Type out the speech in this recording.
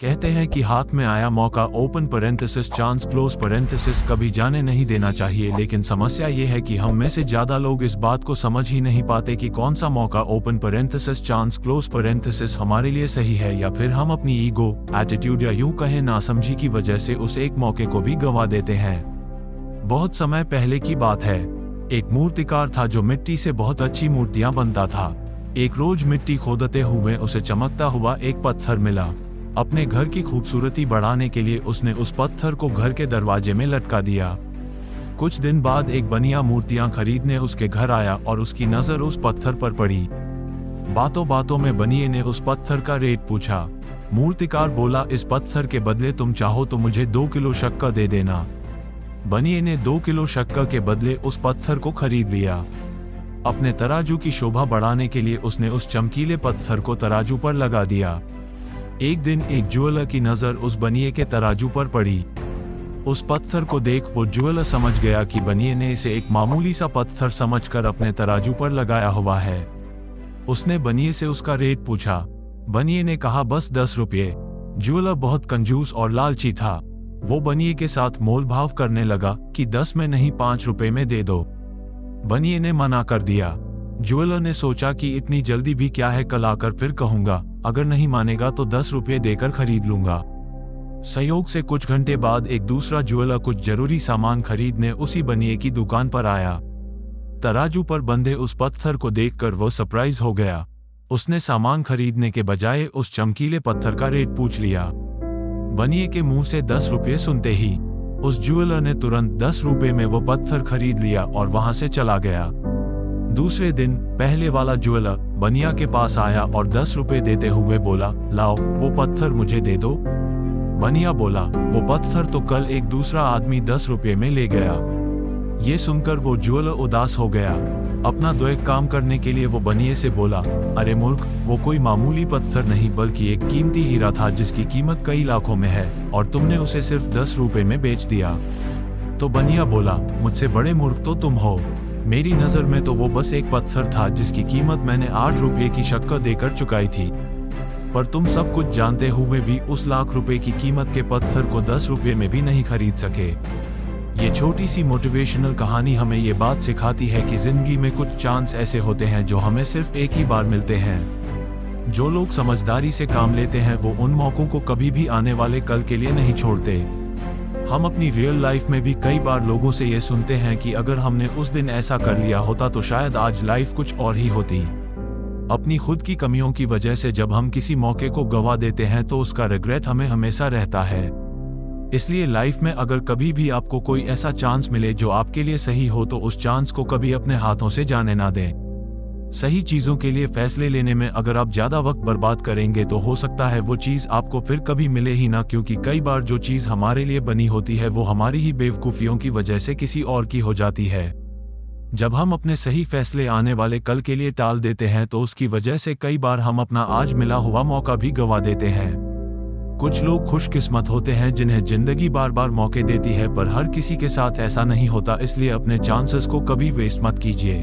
कहते हैं कि हाथ में आया मौका open parenthesis chance close parenthesis कभी जाने नहीं देना चाहिए, लेकिन समस्या ये है कि हम में से ज्यादा लोग इस बात को समझ ही नहीं पाते कि कौन सा मौका open parenthesis chance close parenthesis हमारे लिए सही है, या फिर हम अपनी ईगो, एटीट्यूड या यूं कहें नासमझी की वजह से उस एक मौके को भी गंवा देते हैं। बहुत समय पहले की बात है। एक मूर्तिकार था जो मिट्टी से बहुत अच्छी मूर्तियां बनता था। एक रोज मिट्टी खोदते हुए उसे चमकता हुआ एक पत्थर मिला। अपने घर की खूबसूरती बढ़ाने के लिए उसने उस पत्थर को घर के दरवाजे में लटका दिया। कुछ दिन बाद एक बनिया मूर्तियां खरीदने उसके घर आया और उसकी नजर उस पत्थर पर पड़ी। बातों बातों में बनिए ने उस पत्थर का रेट पूछा। मूर्तिकार बोला, इस पत्थर के बदले तुम चाहो तो मुझे 2 किलो शक्कर दे देना। बनिए ने 2 किलो शक्कर के बदले उस पत्थर को खरीद लिया। अपने तराजू की शोभा बढ़ाने के लिए उसने उस चमकीले पत्थर को तराजू पर लगा दिया। एक दिन एक ज्वेलर की नजर उस बनिए के तराजू पर पड़ी। उस पत्थर को देख वो ज्वेलर समझ गया कि बनिए ने इसे एक मामूली सा पत्थर समझकर अपने तराजू पर लगाया हुआ है। उसने बनिए से उसका रेट पूछा। बनिए ने कहा, बस 10 रुपये। ज्वेलर बहुत कंजूस और लालची था। वो बनिए के साथ मोल भाव करने लगा कि 10 में नहीं 5 रुपए में दे दो। बनिए ने मना कर दिया। ज्वेलर ने सोचा कि इतनी जल्दी भी क्या है, कल आकर फिर कहूंगा, अगर नहीं मानेगा तो 10 रुपये देकर खरीद लूंगा। संयोग से कुछ घंटे बाद एक दूसरा ज्वेलर कुछ जरूरी सामान खरीदने उसी बनिए की दुकान पर आया। तराजू पर बंधे उस पत्थर को देखकर वो सरप्राइज हो गया। उसने सामान खरीदने के बजाय उस चमकीले पत्थर का रेट पूछ लिया। बनिए के मुंह से 10 रुपये सुनते ही उस ज्वेलर ने तुरंत 10 रुपये में वो पत्थर खरीद लिया और वहां से चला गया। दूसरे दिन पहले वाला ज्वेलर बनिया के पास आया और 10 रुपये देते हुए बोला, लाओ वो पत्थर मुझे दे दो। बनिया बोला, वो पत्थर तो कल एक दूसरा आदमी 10 रुपये में ले गया। ये सुनकर वो ज्वेलर उदास हो गया। अपना एक काम करने के लिए वो बनिए से बोला, अरे मूर्ख, वो कोई मामूली पत्थर नहीं बल्कि एक कीमती हीरा था जिसकी कीमत कई लाखों में है और तुमने उसे सिर्फ 10 रुपये में बेच दिया। तो बनिया बोला, मुझसे बड़े मूर्ख तो तुम हो। मेरी नजर में तो वो बस एक पत्थर था जिसकी कीमत मैंने 8 रुपये की शक्कर देकर चुकाई थी, पर तुम सब कुछ जानते हुए भी उस लाख रुपए की कीमत के पत्थर को 10 रुपये में भी नहीं खरीद सके। ये छोटी सी मोटिवेशनल कहानी हमें ये बात सिखाती है कि जिंदगी में कुछ चांस ऐसे होते हैं जो हमें सिर्फ एक ही बार मिलते हैं। जो लोग समझदारी से काम लेते हैं वो उन मौकों को कभी भी आने वाले कल के लिए नहीं छोड़ते। हम अपनी रियल लाइफ में भी कई बार लोगों से ये सुनते हैं कि अगर हमने उस दिन ऐसा कर लिया होता तो शायद आज लाइफ कुछ और ही होती। अपनी खुद की कमियों की वजह से जब हम किसी मौके को गंवा देते हैं तो उसका रिग्रेट हमें हमेशा रहता है। इसलिए लाइफ में अगर कभी भी आपको कोई ऐसा चांस मिले जो आपके लिए सही हो तो उस चांस को कभी अपने हाथों से जाने ना दें। सही चीजों के लिए फैसले लेने में अगर आप ज्यादा वक्त बर्बाद करेंगे तो हो सकता है वो चीज आपको फिर कभी मिले ही ना, क्योंकि कई बार जो चीज हमारे लिए बनी होती है वो हमारी ही बेवकूफियों की वजह से किसी और की हो जाती है। जब हम अपने सही फैसले आने वाले कल के लिए टाल देते हैं तो उसकी वजह से कई बार हम अपना आज मिला हुआ मौका भी गंवा देते हैं। कुछ लोग खुशकिस्मत होते हैं जिन्हें जिंदगी बार बार मौके देती है, पर हर किसी के साथ ऐसा नहीं होता, इसलिए अपने चांसेस को कभी वेस्ट मत कीजिए।